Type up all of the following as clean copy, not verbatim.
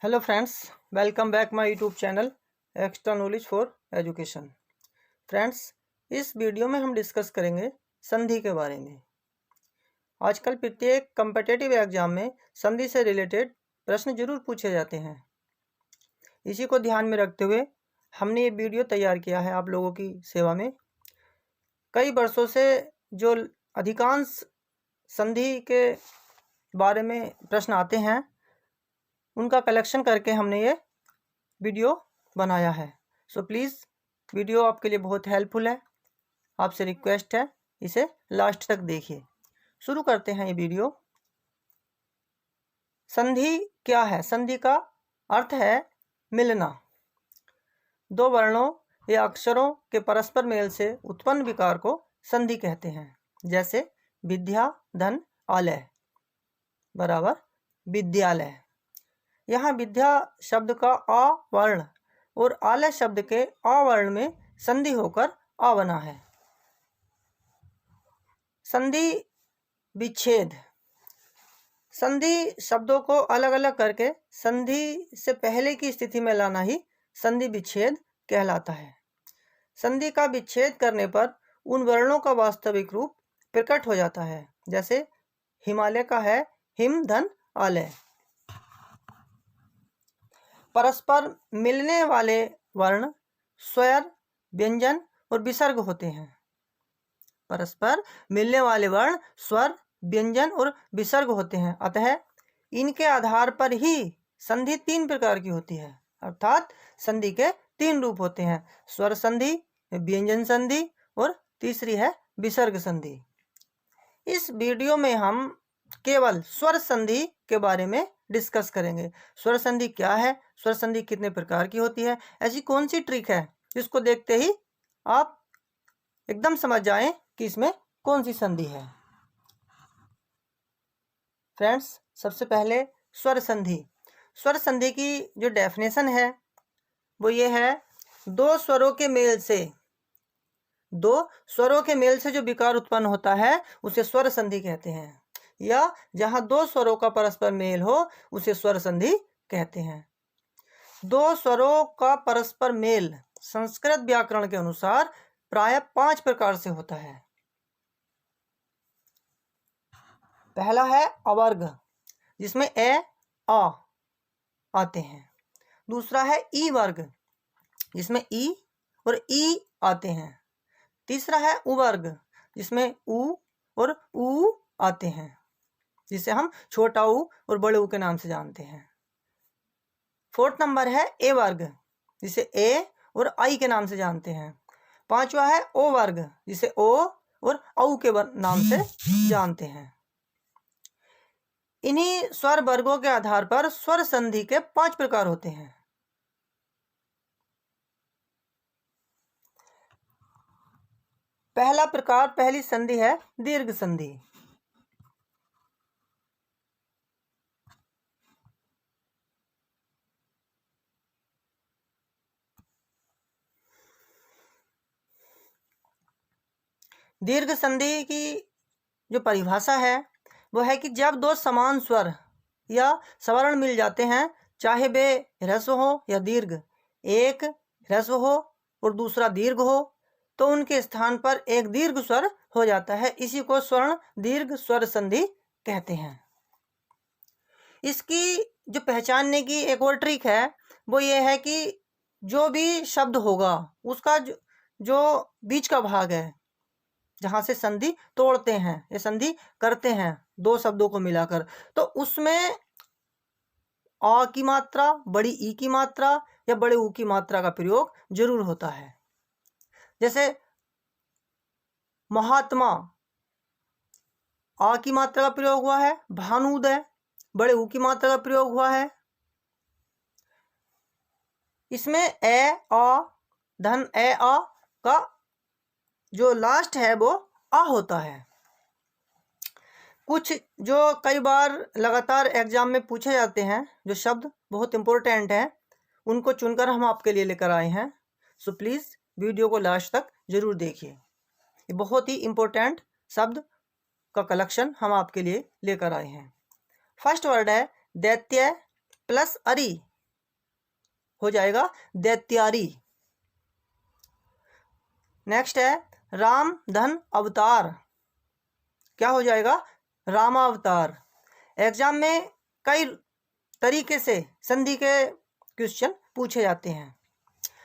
Hello friends, welcome back my YouTube channel extra knowledge for education. Friends, इस video में हम discuss करेंगे संधि के बारे में। आजकल प्रत्येक कम्पिटिटिव एग्जाम में संधि से रिलेटेड प्रश्न जरूर पूछे जाते हैं। इसी को ध्यान में रखते हुए हमने ये वीडियो तैयार किया है आप लोगों की सेवा में। कई वर्षों से जो अधिकांश संधि के बारे में प्रश्न आते हैं उनका कलेक्शन करके हमने ये वीडियो बनाया है। सो प्लीज़ वीडियो आपके लिए बहुत हेल्पफुल है। आपसे रिक्वेस्ट है इसे लास्ट तक देखिए। शुरू करते हैं ये वीडियो। संधि क्या है? संधि का अर्थ है मिलना। दो वर्णों या अक्षरों के परस्पर मेल से उत्पन्न विकार को संधि कहते हैं। जैसे विद्या धन आलय बराबर विद्यालय। यहाँ विद्या शब्द का आ वर्ण और आलय शब्द के आ वर्ण में संधि होकर आ बना है। संधि विच्छेद। संधि शब्दों को अलग अलग करके संधि से पहले की स्थिति में लाना ही संधि विच्छेद कहलाता है। संधि का विच्छेद करने पर उन वर्णों का वास्तविक रूप प्रकट हो जाता है। जैसे हिमालय का है हिम धन आलय। परस्पर मिलने वाले वर्ण स्वर व्यंजन और विसर्ग होते हैं। परस्पर मिलने वाले वर्ण स्वर व्यंजन और विसर्ग होते हैं। अतः इनके आधार पर ही संधि तीन प्रकार की होती है। अर्थात संधि के तीन रूप होते हैं: स्वर संधि, व्यंजन संधि और तीसरी है विसर्ग संधि। इस वीडियो में हम केवल स्वर संधि के बारे में डिस्कस करेंगे। स्वर संधि क्या है, स्वर संधि कितने प्रकार की होती है, ऐसी कौन सी ट्रिक है जिसको देखते ही आप एकदम समझ जाएं कि इसमें कौन सी संधि है। फ्रेंड्स, सबसे पहले स्वर संधि। स्वर संधि की जो डेफिनेशन है वो ये है: दो स्वरों के मेल से जो विकार उत्पन्न होता है उसे स्वर संधि कहते हैं। या जहां दो स्वरों का परस्पर मेल हो उसे स्वर संधि कहते हैं। दो स्वरों का परस्पर मेल संस्कृत व्याकरण के अनुसार प्रायः 5 प्रकार से होता है। पहला है अवर्ग, जिसमें ए आ आते हैं। दूसरा है ई वर्ग, जिसमें ई और ई आते हैं। तीसरा है उवर्ग, जिसमें उ और ऊ आते हैं, जिसे हम छोटा ऊ और बड़े ऊ के नाम से जानते हैं। फोर्थ नंबर है ए वर्ग, जिसे ए और आई के नाम से जानते हैं। पांचवा है ओ वर्ग, जिसे ओ और औ के नाम से जानते हैं। इन्हीं स्वर वर्गों के आधार पर स्वर संधि के 5 प्रकार होते हैं। पहला प्रकार, पहली संधि है दीर्घ संधि। दीर्घ संधि की जो परिभाषा है वो है कि जब दो समान स्वर या स्वर्ण मिल जाते हैं, चाहे वे ह्रस्व हो या दीर्घ, एक ह्रस्व हो और दूसरा दीर्घ हो, तो उनके स्थान पर एक दीर्घ स्वर हो जाता है। इसी को स्वर्ण दीर्घ स्वर संधि कहते हैं। इसकी जो पहचानने की एक और ट्रिक है वो ये है कि जो भी शब्द होगा उसका जो बीच का भाग है, जहां से संधि तोड़ते हैं या संधि करते हैं दो शब्दों को मिलाकर, तो उसमें आ की मात्रा, बड़ी ई की मात्रा या बड़े ऊ की मात्रा का प्रयोग जरूर होता है। जैसे महात्मा, आ की मात्रा का प्रयोग हुआ है। भानुदय, बड़े ऊ की मात्रा का प्रयोग हुआ है। इसमें ए आ धन ए आ का जो लास्ट है वो आ होता है। कुछ जो कई बार लगातार एग्जाम में पूछे जाते हैं, जो शब्द बहुत इंपॉर्टेंट हैं, उनको चुनकर हम आपके लिए लेकर आए हैं। सो प्लीज़ वीडियो को लास्ट तक जरूर देखिए। ये बहुत ही इंपॉर्टेंट शब्द का कलेक्शन हम आपके लिए लेकर आए हैं। फर्स्ट वर्ड है दैत्य प्लस अरि हो जाएगा दैत्यारी। नेक्स्ट है राम धन अवतार, क्या हो जाएगा रामावतार। एग्जाम में कई तरीके से संधि के क्वेश्चन पूछे जाते हैं।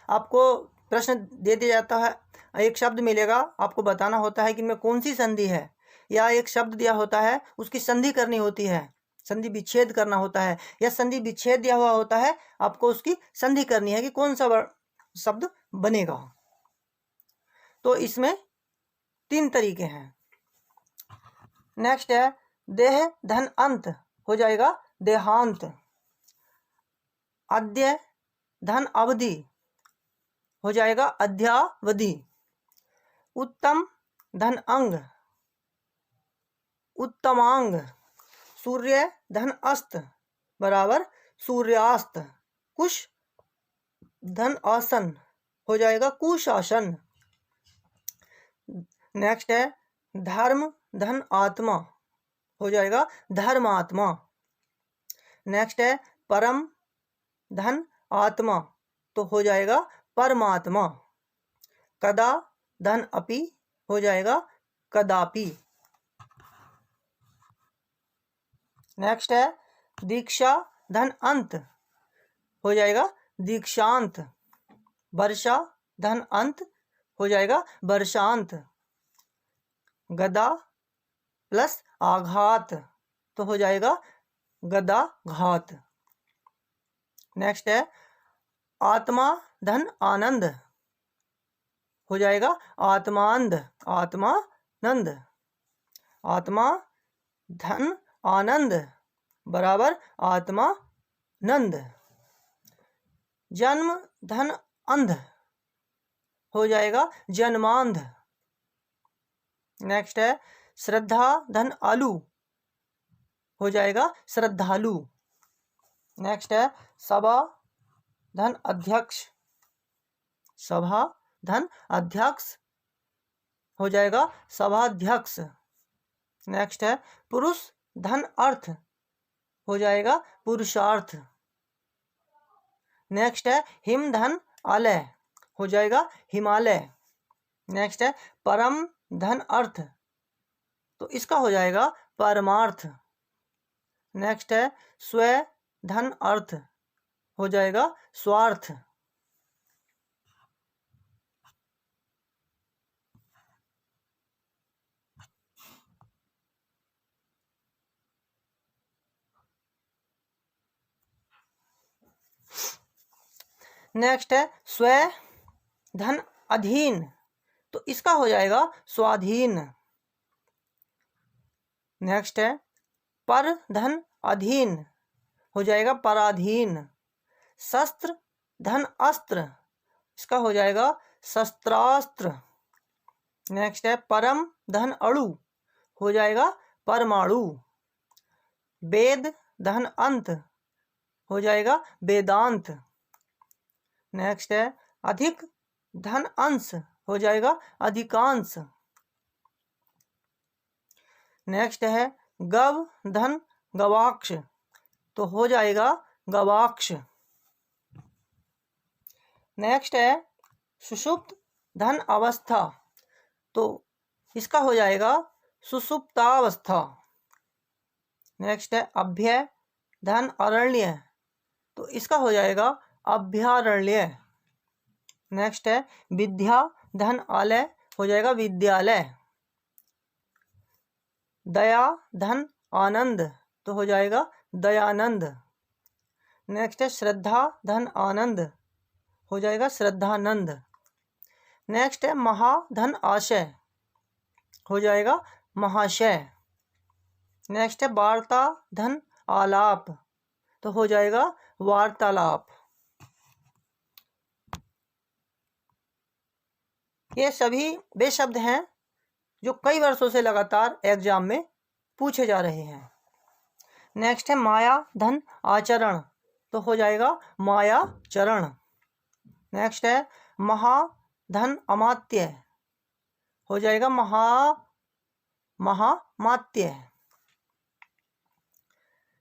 आपको प्रश्न दे दिया जाता है, एक शब्द मिलेगा, आपको बताना होता है कि इनमें कौन सी संधि है, या एक शब्द दिया होता है उसकी संधि करनी होती है, संधि विच्छेद करना होता है, या संधि विच्छेद दिया हुआ होता है, आपको उसकी संधि करनी है कि कौन सा शब्द बनेगा। तो इसमें 3 तरीके हैं। नेक्स्ट है देह धन अंत, हो जाएगा देहांत। अद्य धन अवधि, हो जाएगा अद्यावधि। उत्तम धन अंग, उत्तमांग। सूर्य धन अस्त बराबर सूर्यास्त। कुश धन आसन, हो जाएगा कुशासन। नेक्स्ट है धर्म धन आत्मा, हो जाएगा धर्मात्मा। नेक्स्ट है परम धन आत्मा, तो हो जाएगा परमात्मा। कदा धन अपि, हो जाएगा कदापि। नेक्स्ट है दीक्षा धन अंत, हो जाएगा दीक्षांत। वर्षा धन अंत, हो जाएगा वर्षांत। गदा प्लस आघात, तो हो जाएगा गदाघात। नेक्स्ट है आत्मा धन आनंद, हो जाएगा आत्मानंद, आत्मानंद। आत्मा धन आनंद बराबर आत्मानंद। जन्म धन अंध, हो जाएगा जन्मांध। नेक्स्ट है श्रद्धा धन आलू, हो जाएगा श्रद्धालु। नेक्स्ट है सभा धन अध्यक्ष, सभा धन अध्यक्ष, हो जाएगा सभाध्यक्ष। नेक्स्ट है पुरुष धन अर्थ, हो जाएगा पुरुषार्थ। नेक्स्ट है हिम धन आलय, हो जाएगा हिमालय। नेक्स्ट है परम धन अर्थ, तो इसका हो जाएगा परमार्थ। नेक्स्ट है स्व धन अर्थ, हो जाएगा स्वार्थ। नेक्स्ट है स्व धन अधीन, तो इसका हो जाएगा स्वाधीन। नेक्स्ट है पर धन अधीन, हो जाएगा पराधीन। शस्त्र धन अस्त्र, इसका हो जाएगा शस्त्रास्त्र। नेक्स्ट है परम धन अणु, हो जाएगा परमाणु। वेद धन अंत, हो जाएगा वेदांत। नेक्स्ट है अधिक धन अंश, हो जाएगा अधिकांश। नेक्स्ट है गव धन गवाक्ष, तो हो जाएगा गवाक्ष। नेक्स्ट है सुषुप्त धन अवस्था, तो इसका हो जाएगा सुषुप्तावस्था। नेक्स्ट है अभ्यय धन अरण्य, तो इसका हो जाएगा अभ्यारण्य। नेक्स्ट है विद्या धन आलय, हो जाएगा विद्यालय। दया धन आनंद, तो हो जाएगा दयानंद। नेक्स्ट है श्रद्धा धन आनंद, हो जाएगा श्रद्धानंद। नेक्स्ट है महा धन आशय, हो जाएगा महाशय। नेक्स्ट है वार्ता धन आलाप, तो हो जाएगा वार्तालाप। ये सभी वे शब्द हैं जो कई वर्षों से लगातार एग्जाम में पूछे जा रहे हैं। नेक्स्ट है माया धन आचरण, तो हो जाएगा मायाचरण। नेक्स्ट है महा धन अमात्य, हो जाएगा महामात्य।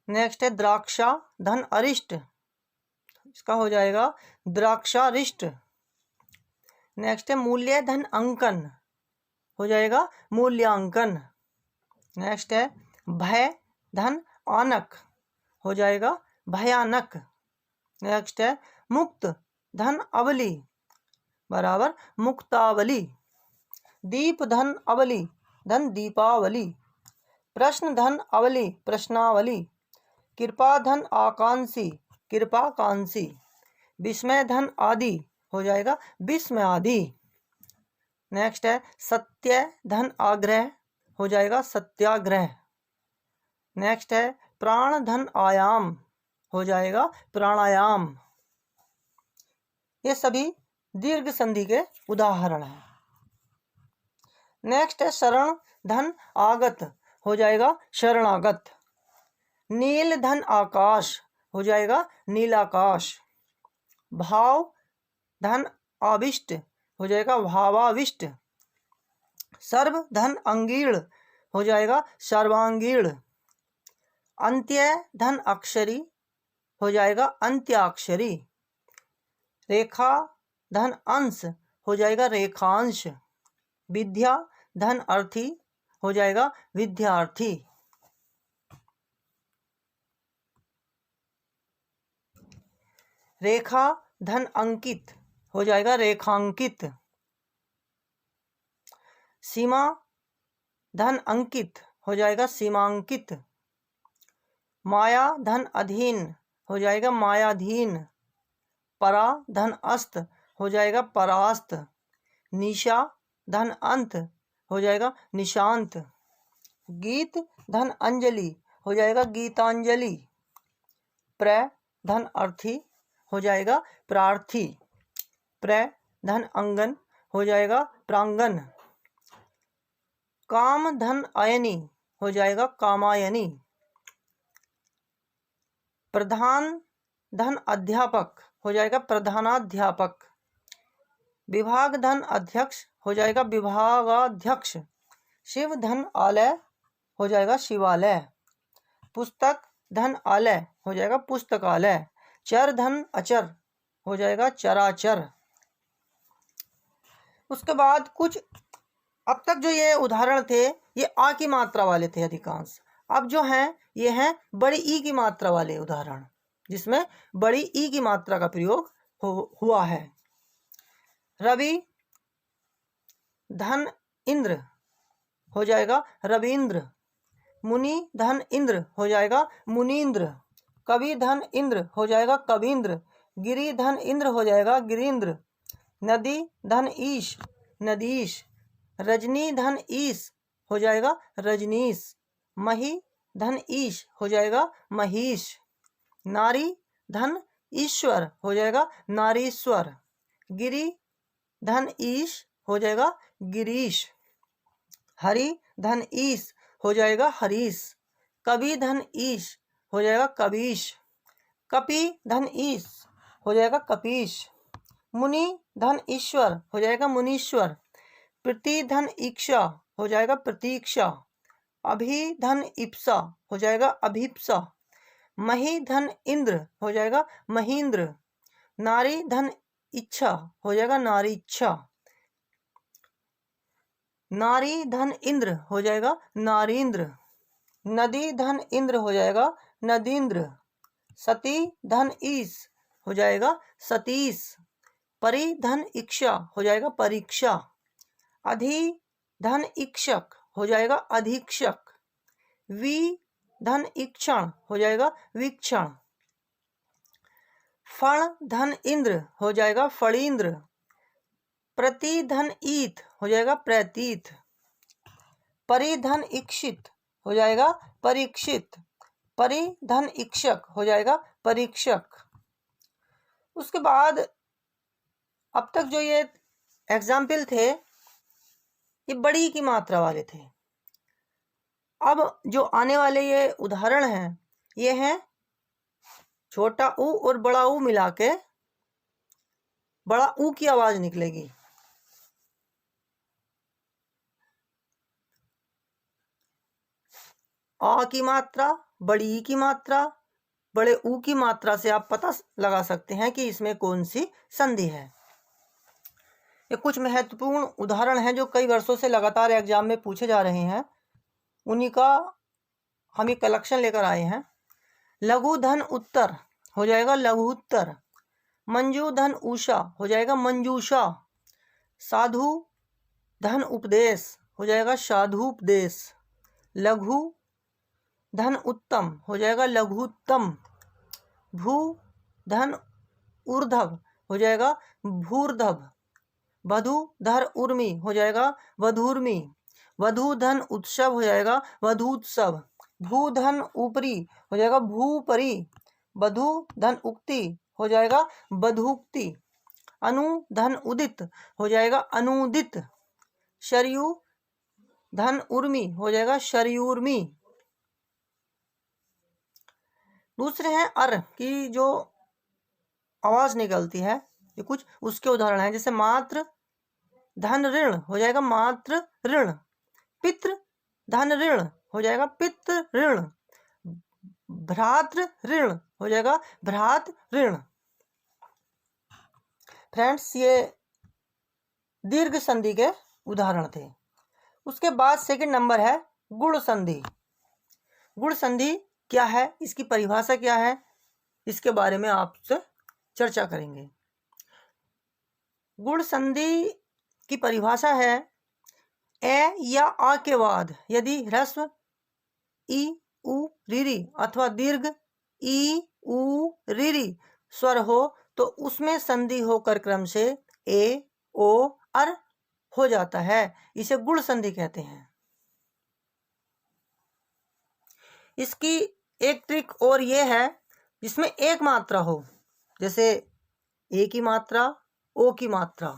नेक्स्ट है द्राक्षा धन अरिष्ट, इसका हो जाएगा द्राक्षारिष्ट। नेक्स्ट है मूल्य धन अंकन, हो जाएगा मूल्यांकन। नेक्स्ट है भय धन आनक, हो जाएगा भयानक। नेक्स्ट है मुक्त धन अवली बराबर मुक्तावली। दीप धन अवली धन दीपावली। प्रश्न धन अवली प्रश्नावली। कृपा धन आकांक्षी कृपाकांक्षी। विस्मय धन आदि, हो जाएगा विस्मय आदि। नेक्स्ट है सत्य धन आग्रह, हो जाएगा सत्याग्रह। नेक्स्ट है प्राण धन आयाम, हो जाएगा प्राणायाम। ये सभी दीर्घ संधि के उदाहरण हैं। नेक्स्ट है शरण धन आगत, हो जाएगा शरणागत। नील धन आकाश, हो जाएगा नीलाकाश। भाव धन आविष्ट, हो जाएगा भावाविष्ट। सर्व धन अंगीण, हो जाएगा सर्वांगीण। अंत्य धन अक्षरी, हो जाएगा अंत्याक्षरी। रेखा धन अंश, हो जाएगा रेखांश। विद्या धन अर्थी, हो जाएगा विद्यार्थी। रेखा धन अंकित, हो जाएगा रेखांकित। सीमा धन अंकित, हो जाएगा सीमांकित। माया धन अधीन, हो जाएगा मायाधीन। परा धन अस्त, हो जाएगा परास्त। निशा धन अंत, हो जाएगा निशांत। गीत धन अंजलि, हो जाएगा गीतांजलि। प्र धन अर्थी, हो जाएगा प्रार्थी। प्र धन अंगन, हो जाएगा प्रांगण। काम धन अयनी, हो जाएगा कामायनी। प्रधान धन अध्यापक, हो जाएगा प्रधानाध्यापक। विभाग धन अध्यक्ष, हो जाएगा विभागाध्यक्ष। शिव धन आलय, हो जाएगा शिवालय। पुस्तक धन आलय, हो जाएगा पुस्तकालय। चर धन अचर, हो जाएगा चराचर। उसके बाद कुछ अब तक जो ये उदाहरण थे ये आ की मात्रा वाले थे अधिकांश। अब जो हैं ये हैं बड़ी ई की मात्रा वाले उदाहरण, जिसमें बड़ी ई की मात्रा का प्रयोग हुआ है। रवि धन इंद्र, हो जाएगा रविंद्र। मुनि धन इंद्र, हो जाएगा मुनीन्द्र। कवि धन इंद्र, हो जाएगा कवींद्र। गिरि धन इंद्र, हो जाएगा गिरीन्द्र। नदी धन ईश, नदीश। रजनी धन ईश, हो जाएगा रजनीश। मही धन ईश, हो जाएगा महीश। नारी धन ईश्वर, हो जाएगा नारीश्वर। गिरि धन ईश, हो जाएगा गिरीश। हरि धन ईश, हो जाएगा हरीश। कवि धन ईश, हो जाएगा कबीश। कपि धन ईश, हो जाएगा कपीश। मुनि धन ईश्वर, हो जाएगा मुनीश्वर। प्रति धन इक्षा, हो जाएगा प्रतीक्षा। अभि धन इप्सा, हो जाएगा अभिप्सा। मही धन इंद्र, हो जाएगा महींद्र। नारी धन इच्छा, हो जाएगा नारी इच्छा। नारी धन इंद्र, हो जाएगा नारींद्र। नदी धन इंद्र, हो जाएगा नदींद्र। सती धन ईश, हो जाएगा सतीश। परि धन इक्षा, हो जाएगा परीक्षा। अधि धन इक्षक, हो जाएगा अधीक्षक। वि धन इक्षण, हो जाएगा वीक्षण। फण धन इंद्र, हो जाएगा फणींद्र। प्रति धन ईत, हो जाएगा प्रतीत। परिधन इक्षित, हो जाएगा परीक्षित। परिधन इक्षक, हो जाएगा परीक्षक। उसके बाद अब तक जो ये एग्जाम्पल थे ये बड़ी की मात्रा वाले थे। अब जो आने वाले ये उदाहरण हैं ये हैं छोटा ऊ और बड़ा ऊ मिला के बड़ा ऊ की आवाज निकलेगी। आ की मात्रा, बड़ी ई की मात्रा, बड़े ऊ की मात्रा से आप पता लगा सकते हैं कि इसमें कौन सी संधि है। ये कुछ महत्वपूर्ण उदाहरण हैं जो कई वर्षों से लगातार एग्जाम में पूछे जा रहे हैं, उन्हीं का हम ये कलेक्शन लेकर आए हैं। लघु धन उत्तर हो जाएगा लघुत्तर, मंजू धन उषा हो जाएगा मंजूषा, साधु धन उपदेश हो जाएगा साधुपदेश, लघु धन उत्तम हो जाएगा लघुत्तम, भू धन ऊर्ध्व हो जाएगा भूर्ध्व, वधु धर उर्मी हो जाएगा वधूर्मी, वधु धन उत्सव हो जाएगा वधूत्सव, भू धन ऊपरी हो जाएगा भूपरी, वधु धन उक्ति हो जाएगा वधूक्ति, अनु धन उदित हो जाएगा अनुदित, शरयू धन उर्मी हो जाएगा शरयूर्मी। दूसरे हैं अर की जो आवाज निकलती है, ये कुछ उसके उदाहरण हैं। जैसे मात्र धन ऋण हो जाएगा मात्र ऋण, पितृ धन ऋण हो जाएगा पितृ ऋण, भ्रातृ ऋण हो जाएगा भ्रात ऋण। फ्रेंड्स, ये दीर्घ संधि के उदाहरण थे। उसके बाद सेकंड नंबर है गुण संधि। गुण संधि क्या है, इसकी परिभाषा क्या है, इसके बारे में आपसे चर्चा करेंगे। गुण संधि की परिभाषा है ए या आ के बाद यदि ह्रस्व ई उ रीरी अथवा दीर्घ ई उ रीरी स्वर हो तो उसमें संधि होकर क्रम से ए ओ अर हो जाता है, इसे गुण संधि कहते हैं। इसकी एक ट्रिक और ये है जिसमें एक मात्रा हो, जैसे ए की मात्रा ओ की मात्रा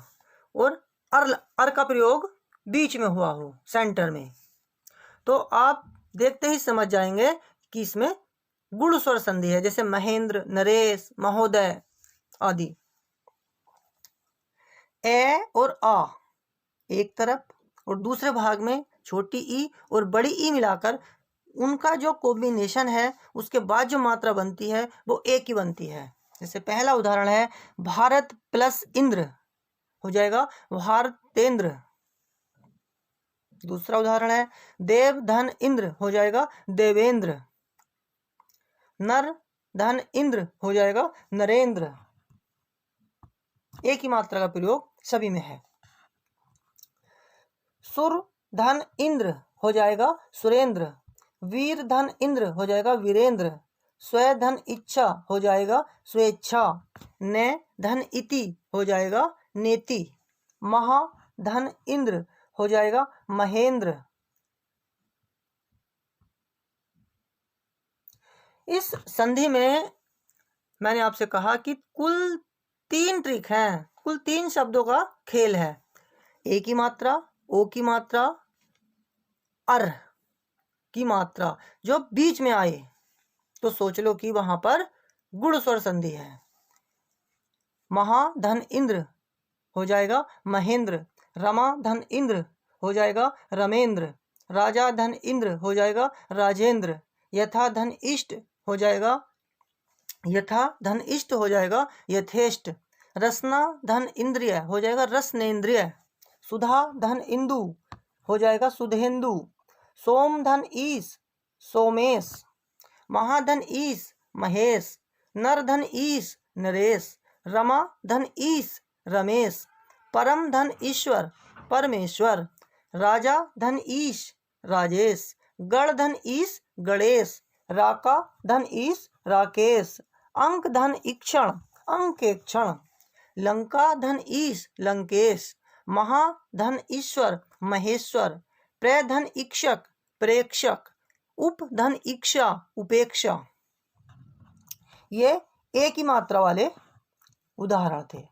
और अर का प्रयोग बीच में हुआ हो सेंटर में, तो आप देखते ही समझ जाएंगे कि इसमें गुण स्वर संधि है। जैसे महेंद्र, नरेश, महोदय आदि। ए और आ एक तरफ और दूसरे भाग में छोटी ई और बड़ी ई मिलाकर उनका जो कॉम्बिनेशन है उसके बाद जो मात्रा बनती है वो ए की बनती है। जैसे पहला उदाहरण है भारत प्लस इंद्र हो जाएगा भारतेंद्र। दूसरा उदाहरण है देव धन इंद्र हो जाएगा देवेंद्र, नर धन इंद्र हो जाएगा नरेंद्र। एक ही मात्रा का प्रयोग सभी में है। सुर धन इंद्र हो जाएगा सुरेंद्र, वीर धन इंद्र हो जाएगा वीरेंद्र, स्व धन इच्छा हो जाएगा स्वेच्छा, ने धन इति हो जाएगा नेति, महा धन इंद्र हो जाएगा महेंद्र। इस संधि में मैंने आपसे कहा कि कुल 3 ट्रिक हैं, कुल 3 शब्दों का खेल है। ए की मात्रा, ओ की मात्रा, अर की मात्रा जो बीच में आए तो सोच लो कि वहां पर गुण स्वर संधि है। महा धन इंद्र हो जाएगा महेंद्र, रमा धन इंद्र हो जाएगा रमेंद्र, राजा धन इंद्र हो जाएगा राजेंद्र, यथा धन इष्ट हो जाएगा यथा धन इष्ट हो जाएगा यथेष्ट, रसना धन इंद्रिय हो जाएगा रसनेन्द्रिय, सुधा धन इंदु हो जाएगा सुधेंदु, सोम धन ईश सोमेश, महाधन ईश महेश, नर धन ईश नरेश, रमा धन ईश रमेश, परम धन ईश्वर परमेश्वर, राजा धन ईश राजेश, गण धन ईश गणेश, राका धन ईश राकेश, अंक धन इक्षण अंकेक्षण, लंका धन ईश लंकेश, महा धन ईश्वर महेश्वर, प्रे धन इक्षक प्रेक्षक, उप धन इक्षा उपेक्षा। ये ए की मात्रा वाले उदाहरण थे।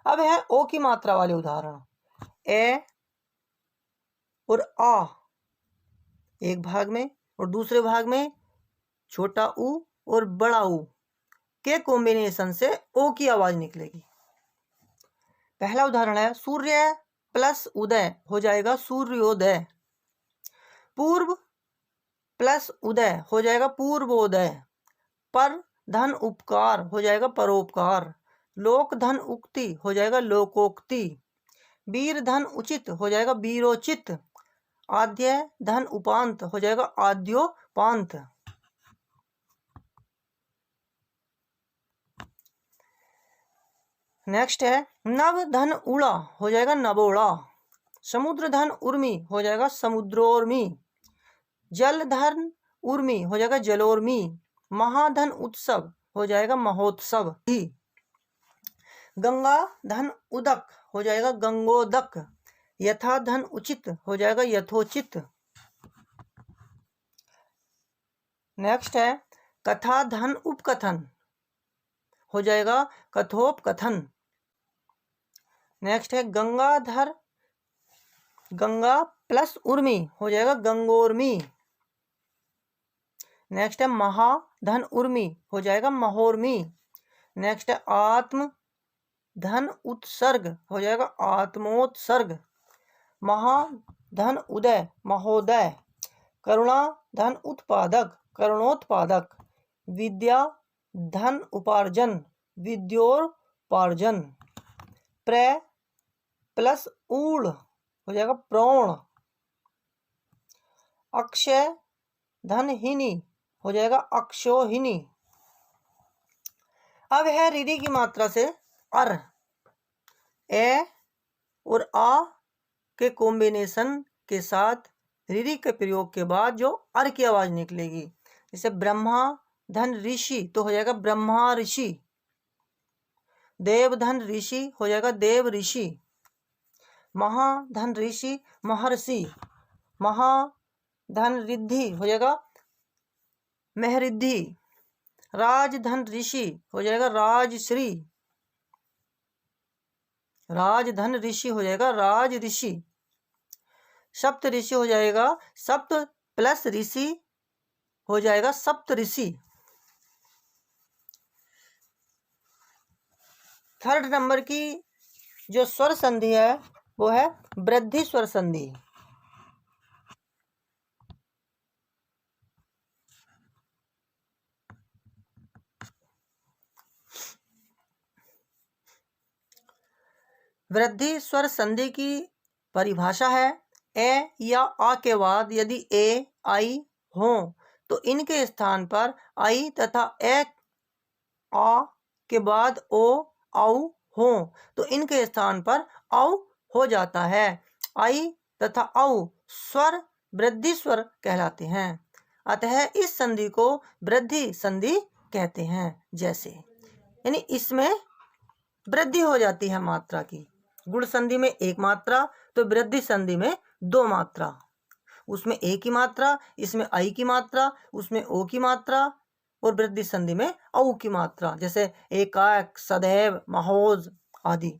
अब है ओ की मात्रा वाले उदाहरण। ए और आ एक भाग में और दूसरे भाग में छोटा ऊ और बड़ा ऊ के कॉम्बिनेशन से ओ की आवाज निकलेगी। पहला उदाहरण है सूर्य प्लस उदय हो जाएगा सूर्योदय, पूर्व प्लस उदय हो जाएगा पूर्वोदय, पर धन उपकार हो जाएगा परोपकार। लोक धन उक्ति हो जाएगा लोकोक्ति। वीर धन उचित हो जाएगा वीरोचित। आद्य धन उपांत हो जाएगा आद्योपांत। नेक्स्ट है नव धन उड़ा हो जाएगा नवोड़ा। समुद्र धन उर्मी हो जाएगा समुद्रोर्मी। जल धन उर्मी हो जाएगा जलोर्मी। महाधन उत्सव हो जाएगा महोत्सव ही। गंगा धन उदक हो जाएगा गंगोदक। यथा धन उचित हो जाएगा यथोचित। नेक्स्ट है कथा धन उपकथन हो जाएगा कथोपकथन। नेक्स्ट है गंगाधर गंगा प्लस उर्मी हो जाएगा गंगोर्मी। नेक्स्ट है महाधन उर्मी हो जाएगा महोर्मी। नेक्स्ट है आत्म धन उत्सर्ग हो जाएगा आत्मोत्सर्ग। महाधन उदय महोदय। करुणा धन उत्पादक करुणोत्पादक। विद्या धन उपार्जन विद्योपार्जन। प्र प्लस ऊढ़ हो जाएगा प्रौढ़। अक्षय धनहीनी हो जाएगा अक्षोहिनी। अब है रीढ़ी की मात्रा से अर। ए और आ के कॉम्बिनेशन के साथ रीढ़ी के प्रयोग के बाद जो अर की आवाज निकलेगी, जैसे ब्रह्मा धन ऋषि तो हो जाएगा ब्रह्मा ऋषि। देव धन ऋषि हो जाएगा देव ऋषि। महाधन ऋषि महर्षि। महाधन रिद्धि हो जाएगा महरिद्धि। राजधन ऋषि हो जाएगा राजश्री। राजधन ऋषि हो जाएगा राज ऋषि। सप्त ऋषि हो जाएगा सप्त प्लस ऋषि हो जाएगा सप्त ऋषि। थर्ड नंबर की जो स्वर संधि है वो है वृद्धि स्वर संधि। वृद्धि स्वर संधि की परिभाषा है ए या आ के बाद यदि ए आई हो तो इनके स्थान पर आई तथा ए आ के बाद ओ औ हो तो इनके स्थान पर औ हो जाता है। आई तथा औ स्वर वृद्धि स्वर कहलाते हैं, अतः इस संधि को वृद्धि संधि कहते हैं। जैसे यानी इसमें वृद्धि हो जाती है मात्रा की। गुण संधि में एक मात्रा तो वृद्धि संधि में दो मात्रा। उसमें ए की मात्रा, इसमें आई की मात्रा, उसमें ओ की मात्रा और वृद्धि संधि में औ की मात्रा, जैसे एकाक सदैव महोज आदि।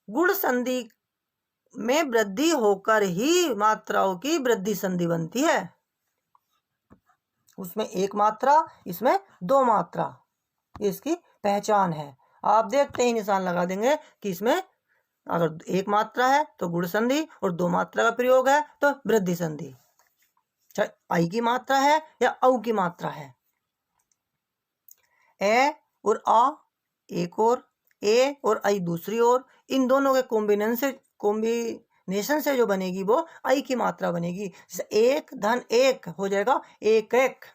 गुण संधि में वृद्धि होकर ही मात्राओं की वृद्धि संधि बनती है। उसमें एक मात्रा, इसमें दो मात्रा, इसकी पहचान है। आप देखते ही निशान लगा देंगे कि इसमें अगर एक मात्रा है तो गुण संधि और दो मात्रा का प्रयोग है तो वृद्धि संधि। चाहे आई की मात्रा है या औ की मात्रा है। ए और आ एक और, ए और आई दूसरी ओर, इन दोनों के कॉम्बिनेशन से जो बनेगी वो आई की मात्रा बनेगी। जैसे एक धन एक हो जाएगा एक एक।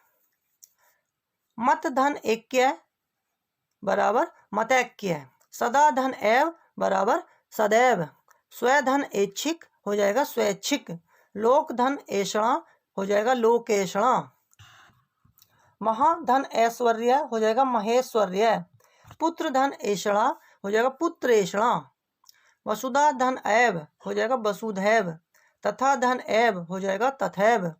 मत धन एक्य बराबर मतैक्य। सदा धन एव बराबर सदैव। स्वधन ऐच्छिक हो जाएगा स्वैच्छिक। लोक धन ऐषणा हो जाएगा लोकेषणा। महाधन ऐश्वर्य हो जाएगा महेश्वर्य। पुत्र धन ऐषणा हो जाएगा पुत्रेषणा। वसुधा धन ऐव हो जाएगा वसुधैव। तथा धन ऐव हो जाएगा तथैव।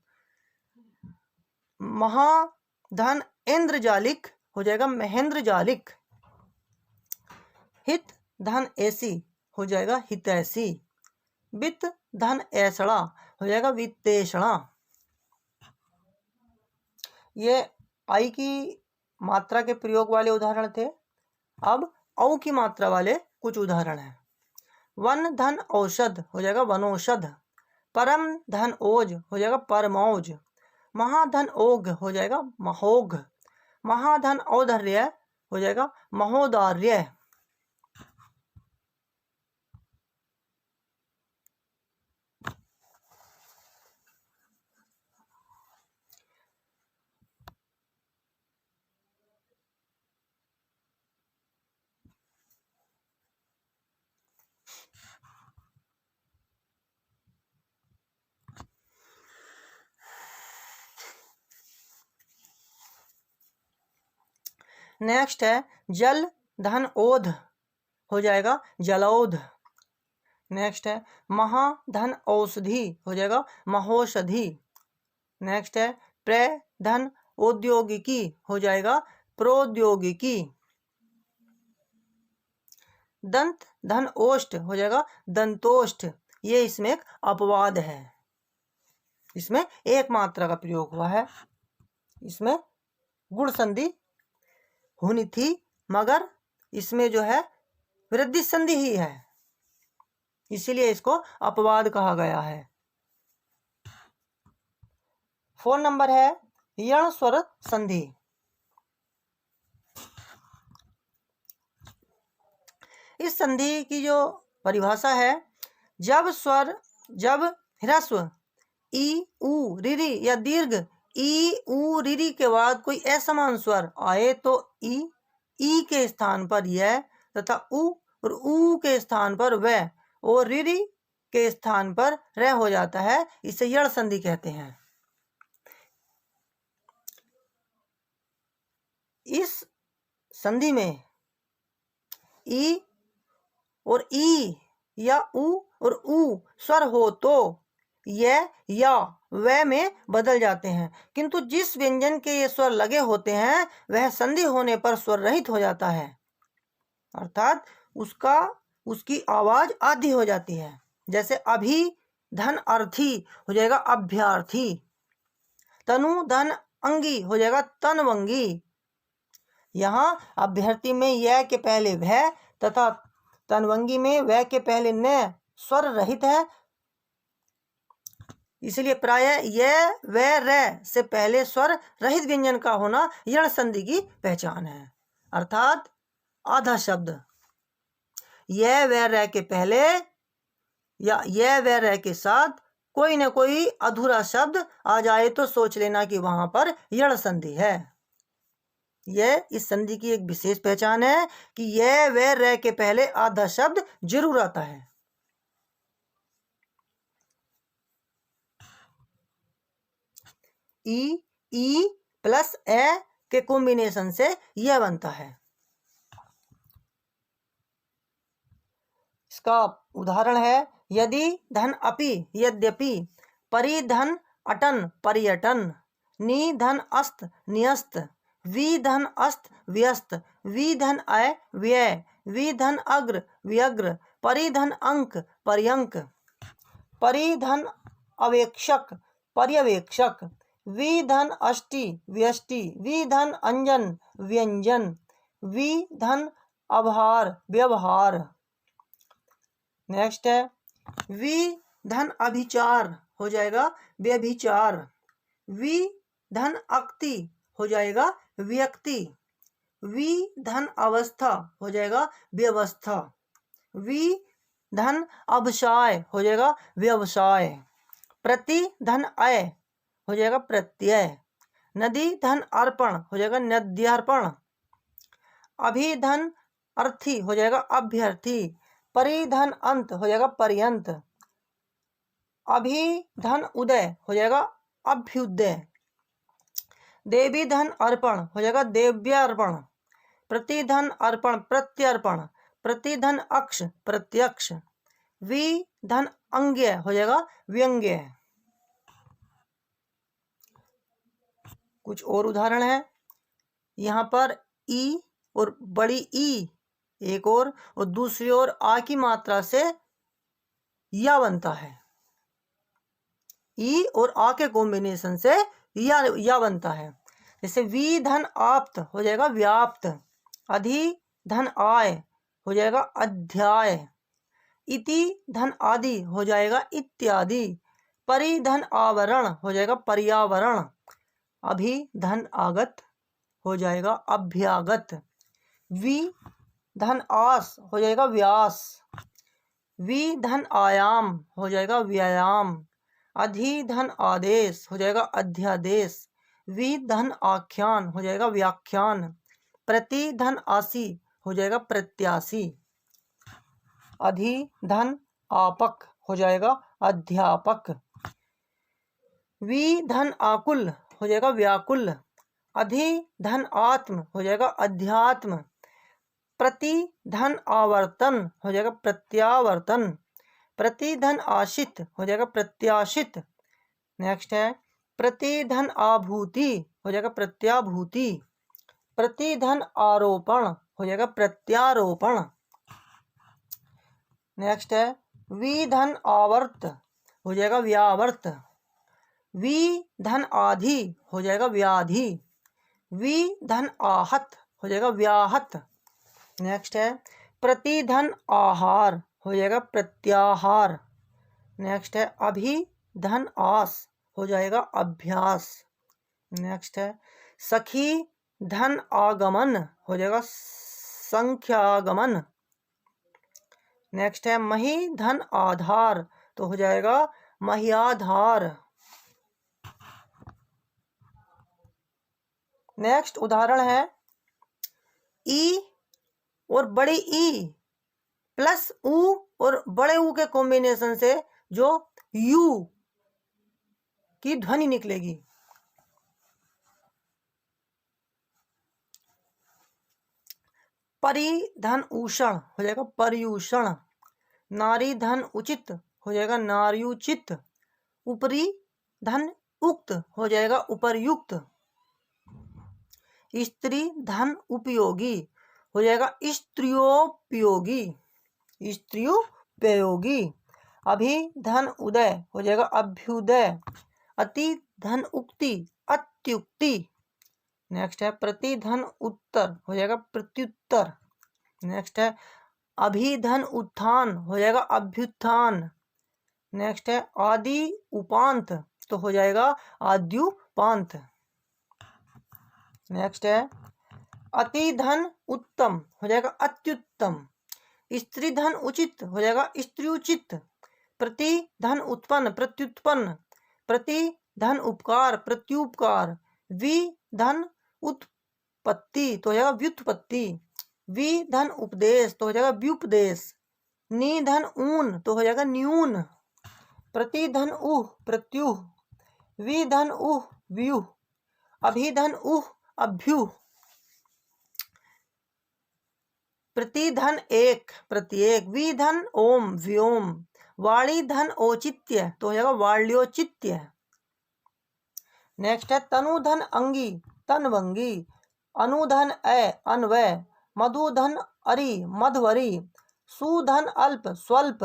महाधन इंद्रजालिक हो जाएगा महेंद्रजालिक। हित धन ऐसी हो जाएगा हितैषी। वित्त धन ऐसड़ा हो जाएगा वित्तेषणा। ये आई की मात्रा के प्रयोग वाले उदाहरण थे। अब औ की मात्रा वाले कुछ उदाहरण हैं। वन धन औषध हो जाएगा वनौषध। परम धन ओज हो जाएगा परमौज। महाधन ओघ हो जाएगा महोघ। महाधन औदार्य हो जाएगा महोदार्य। नेक्स्ट है जल धन ओध हो जाएगा जलौध। नेक्स्ट है महाधन औषधि हो जाएगा महौषधि। नेक्स्ट है प्र धन औद्योगिकी हो जाएगा प्रौद्योगिकी। दंत धन ओष्ठ हो जाएगा दंतोष्ठ। ये इसमें एक अपवाद है, इसमें एक मात्रा का प्रयोग हुआ है, इसमें गुण संधि होनी थी मगर इसमें जो है वृद्धि संधि ही है, इसीलिए इसको अपवाद कहा गया है। 4 नंबर है यण स्वर संधि। इस संधि की जो परिभाषा है, जब ह्रस्व ई उ रीरी या दीर्घ ई उ रीरी के बाद कोई असमान स्वर आए तो ई के स्थान पर यह तथा उ और ऊ के स्थान पर वह और रीरी के स्थान पर र हो जाता है, इसे यण संधि कहते हैं। इस संधि में ई और ई या उ और ऊ स्वर हो तो यह या वह में बदल जाते हैं, किंतु जिस व्यंजन के ये स्वर लगे होते हैं वह संधि होने पर स्वर रहित हो जाता है, अर्थात उसकी आवाज आधी हो जाती है। जैसे अभी धन अर्थी हो जाएगा अभ्यार्थी, तनु धन अंगी हो जाएगा तनवंगी। यहाँ अभ्यर्थी में यह के पहले वह तथा तनवंगी में वह के पहले न स्वर रहित है, इसलिए प्रायः यह व र से पहले स्वर रहित व्यंजन का होना यण संधि की पहचान है। अर्थात आधा शब्द यह व र के पहले या यह व र के साथ कोई न कोई अधूरा शब्द आ जाए तो सोच लेना कि वहां पर यण संधि है। यह इस संधि की एक विशेष पहचान है कि यह व र के पहले आधा शब्द जरूर आता है। ई प्लस ए के कॉम्बिनेशन से यह बनता है। इसका उदाहरण है यदि धन अपि यद्यपि, परि धन अटन पर्यटन, नि धन अस्त न्यस्त, वि धन अस्त व्यस्त, वि धन अय व्यय, वि धन अग्र व्यग्र, परि धन अंक पर्यंक, परि धन अवेक्षक पर्यवेक्षक, वि धन अष्टि व्यष्टि, वि धन अंजन व्यंजन, वि धन अभार व्यवहार। नेक्स्ट है वि धन अभिचार हो जाएगा व्यभिचार, वि धन अक्ति हो जाएगा व्यक्ति, वि धन अवस्था हो जाएगा व्यवस्था, वि धन अवसाय हो जाएगा व्यवसाय, प्रति धन अय हो जाएगा प्रत्यय, नदी धन अर्पण हो जाएगा नद्यार्पण, अभिधन अर्थी हो जाएगा अभ्यर्थी, परिधन अंत हो जाएगा पर्यंत, अभिधन उदय हो जाएगा अभ्युदय, देवी धन अर्पण हो जाएगा देव्यार्पण, प्रतिधन अर्पण प्रत्यर्पण, प्रतिधन अक्ष प्रत्यक्ष, वि धन अंग्य हो जाएगा व्यंग्य। कुछ और उदाहरण है, यहाँ पर ई और बड़ी ई एक और दूसरी ओर आ की मात्रा से या बनता है, ई और आ के कॉम्बिनेशन से या बनता है। जैसे वि धन आप्त हो जाएगा व्याप्त, अधि धन आय हो जाएगा अध्याय, इति धन आदि हो जाएगा इत्यादि, परिधन आवरण हो जाएगा पर्यावरण, अभी धन आगत हो जाएगा अभ्यागत। वी धन आस हो जाएगा व्यास। वी धन आयाम हो जाएगा व्यायाम। अधि धन आदेश हो जाएगा अध्यादेश। वि धन आख्यान हो जाएगा व्याख्यान। प्रति धन आसी हो जाएगा प्रत्याशी। अधि धन आपक हो जाएगा अध्यापक। वि धन आकुल हो जाएगा व्याकुल। अधि धन आत्म हो जाएगा अध्यात्म। प्रति धन आवर्तन हो जाएगा प्रत्यावर्तन। प्रति धन आशित हो जाएगा प्रत्याशित। नेक्स्ट है प्रति धन आभूति हो जाएगा प्रत्याभूति। प्रति धन आरोपण हो जाएगा प्रत्यारोपण। नेक्स्ट है वि धन आवर्त हो जाएगा व्यावर्त। वि धन आधि हो जाएगा व्याधि। वि धन आहत हो जाएगा व्याहत। नेक्स्ट है प्रति धन आहार हो जाएगा प्रत्याहार। नेक्स्ट है अभि धन आस हो जाएगा अभ्यास। नेक्स्ट है सखी धन आगमन हो जाएगा संख्यागमन। नेक्स्ट है मही धन आधार तो हो जाएगा मह्याधार। नेक्स्ट उदाहरण है ई और बड़ी ई प्लस ऊ और बड़े ऊ के कॉम्बिनेशन से जो यू की ध्वनि निकलेगी। परि धन उषण हो जाएगा पर्यूषण। नारी धन उचित हो जाएगा नार्युचित। ऊपरी धन उक्त हो जाएगा उपर्युक्त। स्त्री धन उपयोगी हो जाएगा स्त्रियोपयोगी स्त्रियोपयोगी। अभि धन उदय हो जाएगा अभ्युदय। अति धन उक्ति अत्युक्ति। नेक्स्ट है प्रति धन उत्तर हो जाएगा प्रत्युत्तर। नेक्स्ट है अभि धन उत्थान हो जाएगा अभ्युत्थान। नेक्स्ट है आदि उपांत तो हो जाएगा आद्युपांत। नेक्स्ट है अति धन उत्तम हो जाएगा अत्युत्तम। स्त्री धन उचित हो जाएगा स्त्रीउचित। प्रति धन उत्पन्न प्रत्युत्पन्न। प्रति धन उपकार प्रत्युपकार। वि धन उत्पत्ति तो हो जाएगा व्युत्पत्ति। वि धन उपदेश तो हो जाएगा व्युपदेश। नि धन ऊन तो हो जाएगा न्यून। प्रति धन उह प्रत्युह। वि धन उह व्युह। अभि धन उह अभ्युह। प्रति धन एक प्रत्येक। वि धन ओम व्योम। वाणी धन औचित्य तो हो जाएगा वाल्योचित्य। नेक्स्ट है तनु धन अंगी तनवंगी। अनुधन अ अन्वय। मधुधन अरि मधवरी। सुधन अल्प स्वल्प।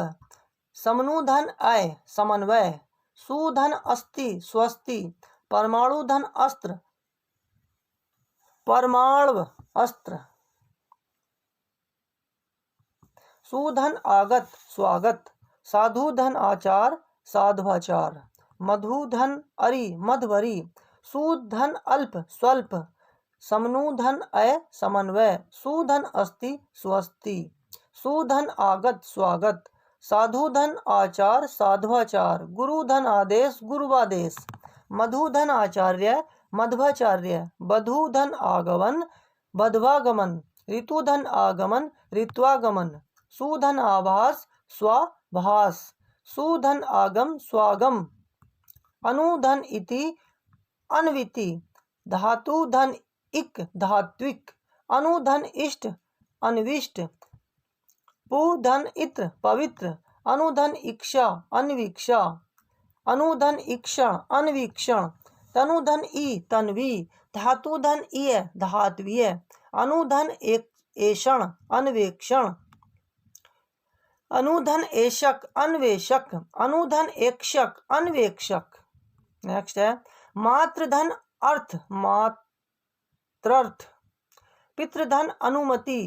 समनुधन अय समन्वय। सुधन अस्ति स्वस्ति। परमाणु धन अस्त्र परमाणव अस्त्र। सुधन आगत स्वागत। साधु धन आचार साधवाचार। मधुधन अरि मधवरी। सुधन अल्प स्वल्प। समनुधन अय समन्वय। सुधन अस्ति स्वस्ति। सुधन आगत स्वागत। साधुधन आचार साधवाचार। गुरुधन आदेश गुरुवादेश। मधुधन आचार्य मध्वाचार्य। बधुधन आगमन बध्वागमन। ऋतुधन आगमन ऋत्वागमन। सुधन आभास स्वाभास। सुधन आगम स्वागम। अनुधन इति अन्विति। धातु धन इक धात्विक। अनुधन इष्ट अन्विष्ट। पुधन इत्र पवित्र। अनुधन इक्षा अन्वीक्षा। अनुधन ईक्षण अन्वीक्षण। तनुधन ई तन्वी। धातुधन इय धात्वीय। अनुधन एषण अन्वेक्षण। अनुधन एषक अन्वेषक। अनुधन एक्षक अन्वेक्षक। नेक्स्ट है मातृधन अर्थ मात्रर्थ। पितृधन अनुमति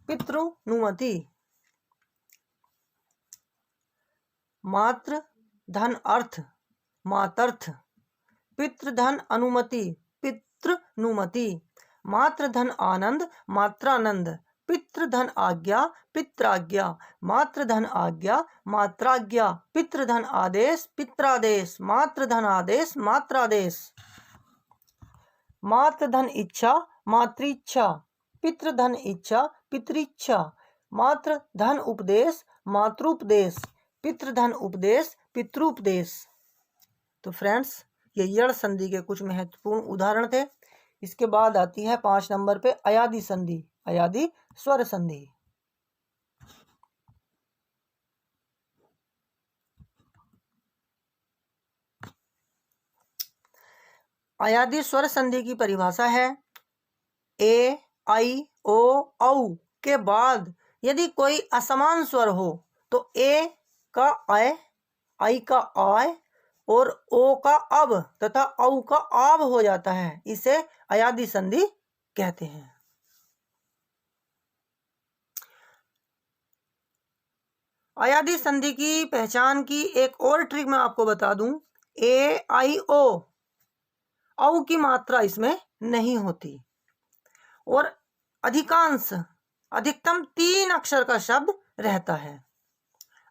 पितृनुमति। मातृ धन अर्थ मातर्थ। पितृधन अनुमति पुत्र नुमति। मात्र धन आनंद मात्रानंद। पितृ धन आज्ञा पित्राज्ञा। मात्र धन आज्ञा मात्राज्ञा। पितृ धन आदेश पित्रादेश। मात्र धन आदेश मात्रादेश। मात्र धन इच्छा मातृइच्छा। पितृ धन इच्छा पितृइच्छा। मात्र धन उपदेश मातृपदेश। पितृ धन उपदेश पितृपदेश। तो फ्रेंड्स, ये यड़ संधि के कुछ महत्वपूर्ण उदाहरण थे। इसके बाद आती है 5 नंबर पे अयादि संधि, अयादि स्वर संधि। अयादि स्वर संधि की परिभाषा है ए आई ओ औ के बाद यदि कोई असमान स्वर हो तो ए का अय, आई का आय और ओ का अब तथा औ का आब हो जाता है, इसे अयादि संधि कहते हैं। अयादि संधि की पहचान की एक और ट्रिक मैं आपको बता दूं। ए आई ओ औ की मात्रा इसमें नहीं होती और अधिकतम 3 अक्षर का शब्द रहता है।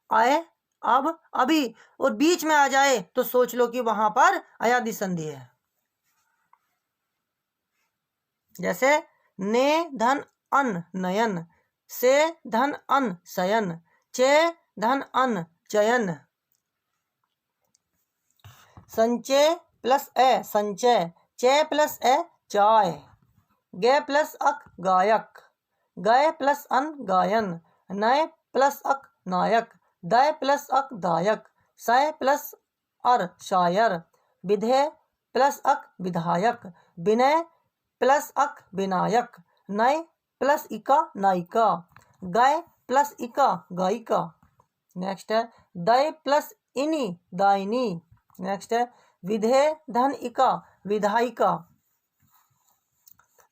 अय, अब, अभी और बीच में आ जाए तो सोच लो कि वहां पर अयादि संधि है। जैसे ने धन अन नयन, से धन अन शयन, चे धन अन चयन। संचय प्लस ए संचय, चे प्लस ए चाय। गे प्लस अक गायक, गए प्लस अन गायन। नय प्लस अक नायक, दय प्लस अक दायक। सय प्लस अर शायर। विधेय प्लस अक विधायक। विनय प्लस अक विनायक। नय प्लस इका नायिका। गय प्लस इका गायिका। नेक्स्ट है दय प्लस इनी दायनी। नेक्स्ट है विधेय धन इका विधायिका।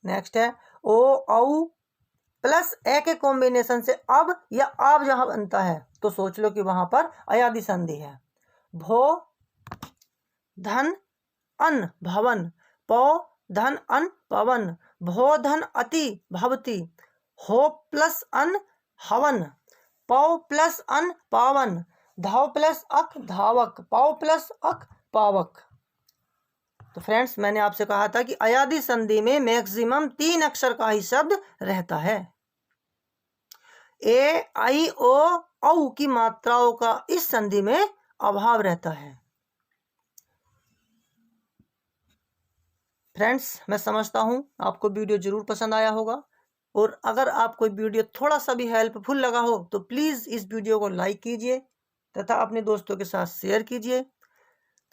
नेक्स्ट है ओ औ प्लस ए के कॉम्बिनेशन से अब या आप जहां बनता है तो सोच लो कि वहां पर अयादि संधि है। भो धन अन भवन, पौ धन अन पवन। भो धन अति भवती। हो प्लस अन हवन। पौ प्लस अन पावन। धाव प्लस अक धावक। पाव प्लस अक पावक। तो फ्रेंड्स, मैंने आपसे कहा था कि अयादि संधि में मैक्सिमम 3 अक्षर का ही शब्द रहता है। ए आई ओ औ की मात्राओं का इस संधि में अभाव रहता है। फ्रेंड्स, मैं समझता हूं आपको वीडियो जरूर पसंद आया होगा और अगर आपको वीडियो थोड़ा सा भी हेल्पफुल लगा हो तो प्लीज़ इस वीडियो को लाइक कीजिए तथा अपने दोस्तों के साथ शेयर कीजिए।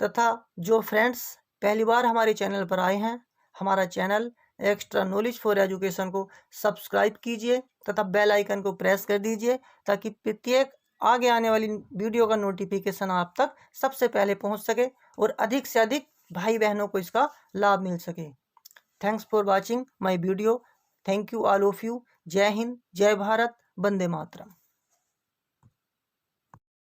तथा जो फ्रेंड्स पहली बार हमारे चैनल पर आए हैं, हमारा channel extra knowledge for education को सब्सक्राइब कीजिए तथा बेल आइकन को प्रेस कर दीजिए ताकि प्रत्येक आगे आने वाली वीडियो का नोटिफिकेशन आप तक सबसे पहले पहुंच सके और अधिक से अधिक भाई बहनों को इसका लाभ मिल सके। Thanks for watching my video. Thank you all of you. जय हिंद, जय भारत, वंदे मातरम।